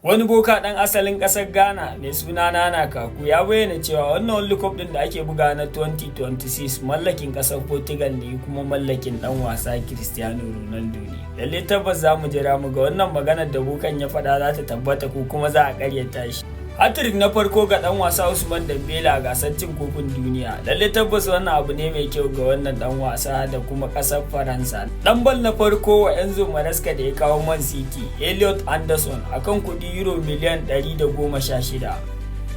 Wani boka ɗan asalin ƙasar Ghana mai suna Nana Kaku ya bayyana cewa wannan World Cup ɗin da ake buga na 2026 mallakin ƙasar Portugal ne kuma mallakin ɗan wasa Cristiano Ronaldo ne. Lalle tabbas za mu jira mu ga wannan maganar da bokan ya faɗa za ta tabbata ko kuma za a ƙaryata shi. Hat-trick na farko ga ɗan wasa Usman Dembele a gasar cin kofin duniya. Lalle tabbas wannan abu ne mai kyau ga wannan ɗan wasa da kuma ƙasar Faransa. Ɗan bal na farko wa Enzo Maresca da ya kawo Man City, Elliot Anderson akan kuɗi euro miliyan 116.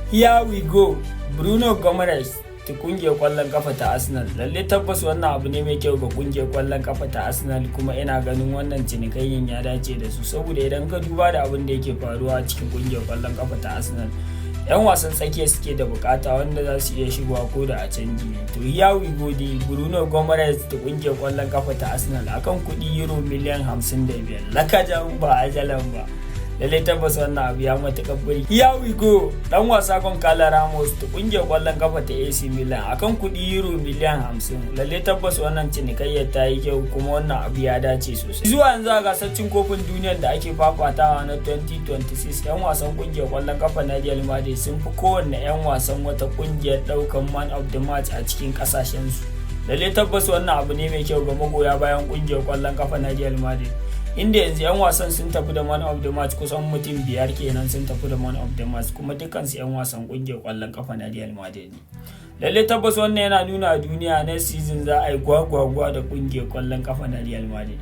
Here we go, Bruno Gomes ta kungiyar ƙwallon ƙafa ta Arsenal. Lalle tabbas wannan abu ne mai kyau ga kungiyar ƙwallon ƙafa ta Arsenal kuma ina ganin wannan cinikayyen ya dace da su saboda idan ka duba da abin da yake faruwa cikin kungiyar ƙwallon ƙafa ta Arsenal, 'yan wasan tsakiya suke da bukata wanda za su iya shigowa ko da a canji ne. To here we go dai, Bruno Gomes ta kungiyar ƙwallon ƙafa ta Arsenal akan kuɗi euro miliyan 55. Lakajan ba ajalan ba. Lalle tabbas wannan abu ya matuƙar buri. Here we go, dan wasa Goncalo Ramos ta kungiyar ƙwallon kafa ta AC Milan akan kuɗi euro miliyan 50. Lalle tabbas wannan cinikayyar ta yi kyau kuma wannan abu ya dace sosai. Zuwa yanzu a gasar cin kofin duniyar da ake fafatawa na 2026, 'yan wasan kungiyar ƙwallon kafa na Real Madrid sun fi kowanne 'yan wasan wata kungiyar ɗaukan man of the match a cikin ƙasashensu. Lalle tabbas wannan abu ne mai kyau ga magoya bayan kungiyar ƙwallon kafa na Real Madrid. Inda yanzu 'yan wasan sun tafi da man of the match kusan mutum 5 kenan sun tafi da man of the match kuma dukansu 'yan wasan kungiyar ƙwallon kafa na Real Madrid. Lalle tabbas wannan yana nuna a duniya next season za a yi gwagwagwa da kungiyar ƙwallon kafa na Real Madrid.